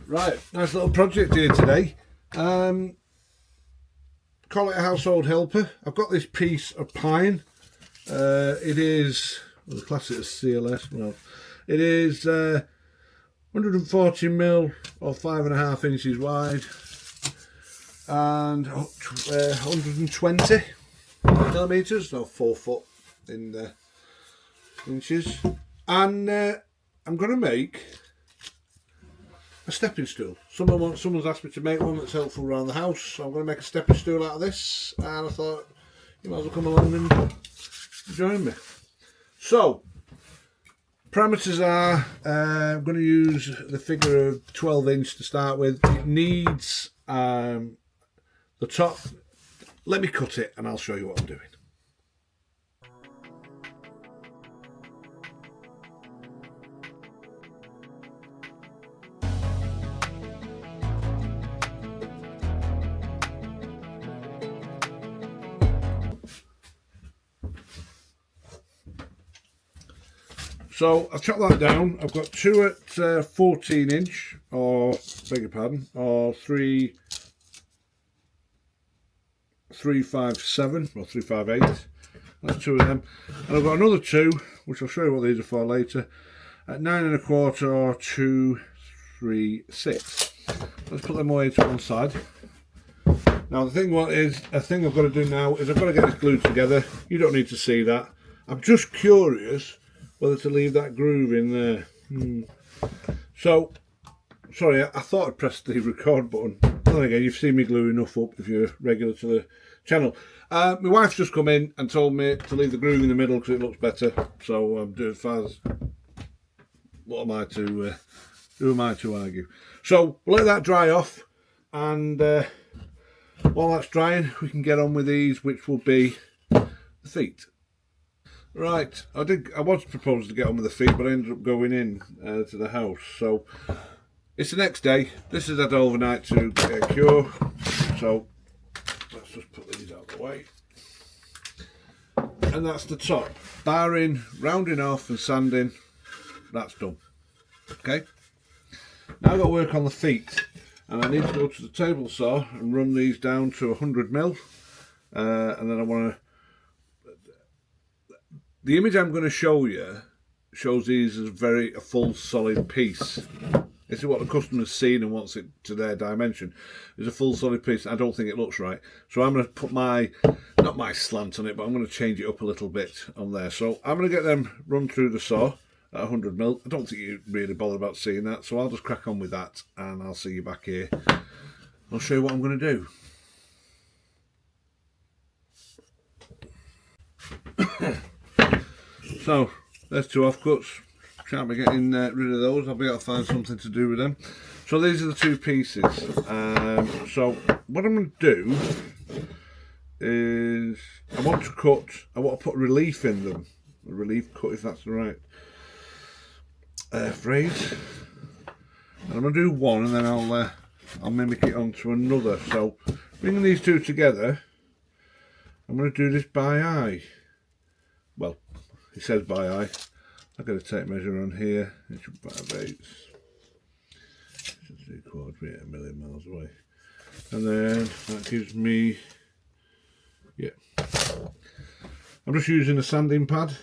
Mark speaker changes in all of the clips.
Speaker 1: Right, nice little project here today. Call it a household helper. I've got this piece of pine. It is, well, the class it as CLS. Well, it is 140mm or 5.5 inches wide and 120mm, so 4 foot in inches. And I'm going to make a stepping stool. Someone's asked me to make one that's helpful around the house, so I'm going to make a stepping stool out of this, and I thought you might as well come along and join me. So, parameters are, I'm going to use the figure of 12 inch to start with. It needs the top. Let me cut it and I'll show you what I'm doing. So I've chopped that down. I've got two at 14 inch, or beg your pardon, or 357 or 358. That's two of them. And I've got another two, which I'll show you what these are for later, at 9.25 or 236. Let's put them away to one side. Now the thing I've got to do now is I've got to get this glued together. You don't need to see that. I'm just curious whether to leave that groove in there. So, sorry, I thought I'd pressed the record button. Then again, you've seen me glue enough up if you're regular to the channel. My wife's just come in and told me to leave the groove in the middle because it looks better. So I'm doing fast. Who am I to argue? So we'll let that dry off, and while that's drying, we can get on with these, which will be the feet. Right, I was proposed to get on with the feet, but I ended up going in to the house. So it's the next day. This has had overnight to cure. So let's just put these out of the way. And that's the top. Barring, rounding off and sanding, that's done. Okay. Now I've got to work on the feet. And I need to go to the table saw and run these down to 100mm. And then I want to... The image I'm going to show you shows these as a full solid piece. This is what the customer's seen and wants it to their dimension. It's a full solid piece. I don't think it looks right. So I'm going to put not my slant on it, but I'm going to change it up a little bit on there. So I'm going to get them run through the saw at 100mm. I don't think you really bother about seeing that. So I'll just crack on with that and I'll see you back here. I'll show you what I'm going to do. So, there's two offcuts. Shan't be getting rid of those. I'll be able to find something to do with them. So these are the two pieces. So what I'm going to do is I want to put relief in them. A relief cut, if that's the right phrase. And I'm going to do one, and then I'll mimic it onto another. So bringing these two together, I'm going to do this by eye. Well, it says by eye. I've got to take measure on here. It's 5/8. 3/4 a million miles away. And then that gives me, yeah. I'm just using a sanding pad.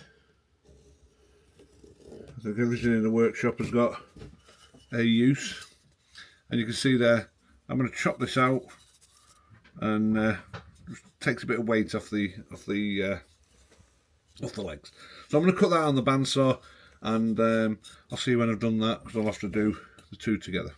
Speaker 1: I think everything in the workshop has got a use. And you can see there, I'm going to chop this out and just takes a bit of weight off the legs. So I'm going to cut that on the bandsaw, and I'll see you when I've done that, because I'll have to do the two together.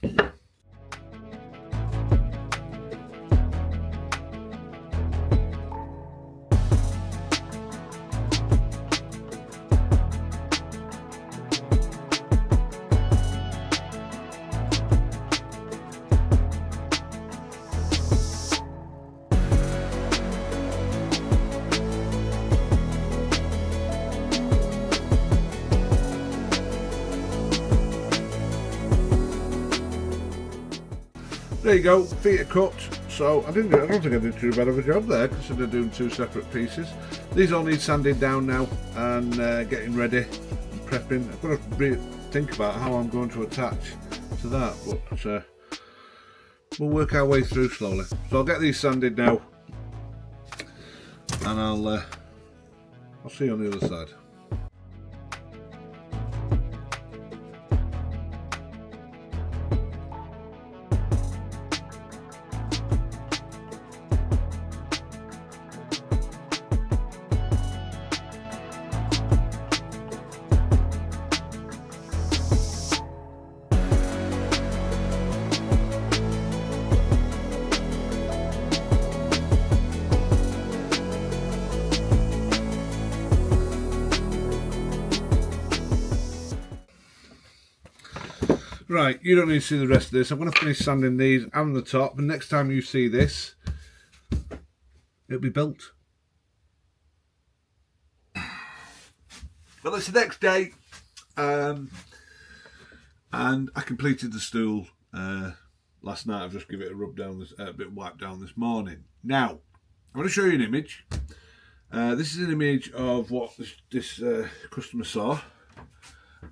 Speaker 1: There you go, feet are cut. So I don't think I did too bad of a job there, considering doing two separate pieces. These all need sanding down now and getting ready and prepping. I've got to think about how I'm going to attach to that, but we'll work our way through slowly. So I'll get these sanded now, and I'll see you on the other side. Right, you don't need to see the rest of this. I'm going to finish sanding these and the top, and next time you see this, it'll be built. Well, it's the next day, and I completed the stool last night. I've just given it a rub down, a bit wipe down this morning. Now, I'm going to show you an image. This is an image of what this customer saw.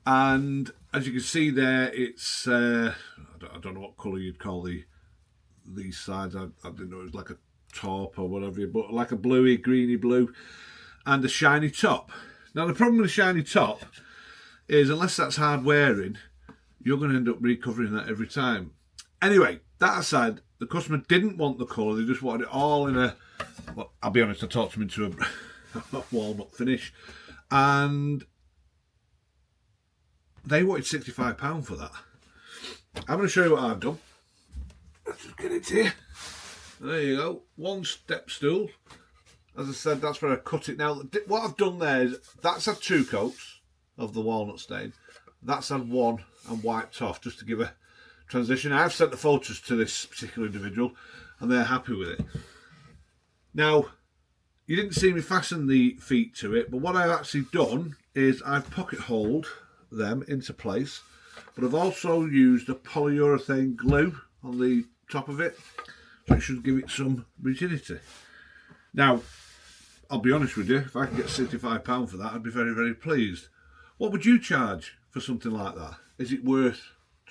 Speaker 1: And as you can see there, it's I don't know what colour you'd call these sides. I didn't know it was like a taupe or whatever, but like a bluey, greeny blue, and a shiny top. Now the problem with a shiny top is, unless that's hard wearing, you're going to end up recovering that every time. Anyway, that aside, the customer didn't want the colour. They just wanted it all in a, well, I'll be honest, I talked them into a walnut finish, and they wanted £65 for that. I'm going to show you what I've done. Let's just get it here. There you go. One step stool. As I said, that's where I cut it. Now, what I've done there is, that's had 2 coats of the walnut stain. That's had 1 and wiped off, just to give a transition. I've sent the photos to this particular individual, and they're happy with it. Now, you didn't see me fasten the feet to it, but what I've actually done is I've pocket holed them into place, but I've also used a polyurethane glue on the top of it, so it should give it some rigidity. Now, I'll be honest with you, if I could get £65 for that, I'd be very, very pleased. What would you charge for something like that? Is it worth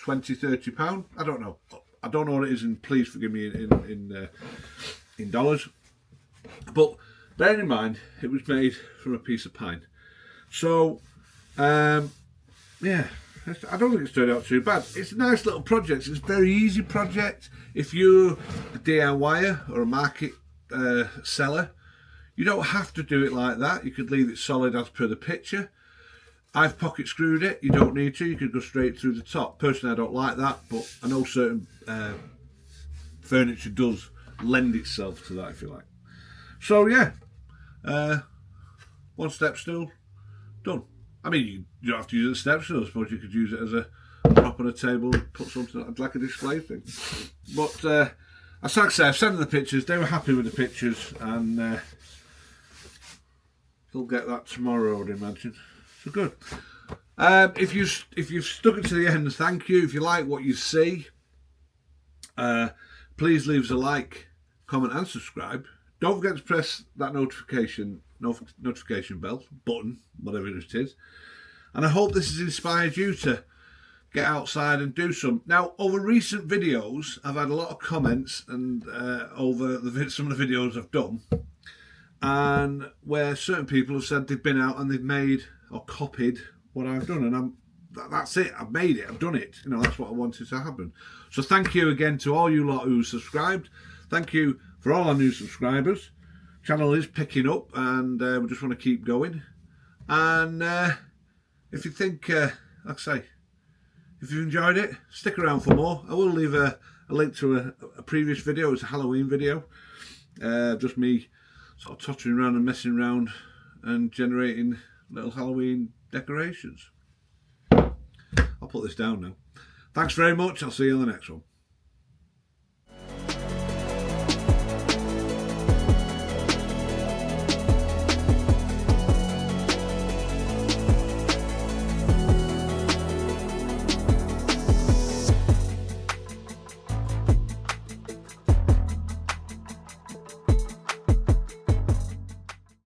Speaker 1: £20, £30? I don't know. I don't know what it is, and please forgive me in dollars. But bear in mind, it was made from a piece of pine. So, yeah, I don't think it's turned out too bad. It's a nice little project. It's a very easy project. If you're a DIYer or a market seller, you don't have to do it like that. You could leave it solid as per the picture. I've pocket screwed it. You don't need to. You could go straight through the top. Personally, I don't like that, but I know certain furniture does lend itself to that, if you like. So yeah, one step stool, done. I mean, you don't have to use it as a step stool. I suppose you could use it as a prop on a table, put something like a display thing. But as I say, I've sent them the pictures. They were happy with the pictures, and he'll get that tomorrow, I would imagine. So good. If you've stuck it to the end, thank you. If you like what you see, please leave us a like, comment, and subscribe. Don't forget to press that notification bell button, whatever it is. And I hope this has inspired you to get outside and do some. Now, over recent videos, I've had a lot of comments, and over some of the videos I've done, and where certain people have said they've been out and they've made or copied what I've done, and that's it. I've made it. I've done it. You know, that's what I wanted to happen. So thank you again to all you lot who subscribed. Thank you for all our new subscribers. Channel is picking up, and we just want to keep going. And if you think, like I say, if you've enjoyed it, stick around for more. I will leave a link to a previous video. It's a Halloween video. Just me sort of tottering around and messing around and generating little Halloween decorations. I'll put this down now. Thanks very much. I'll see you on the next one.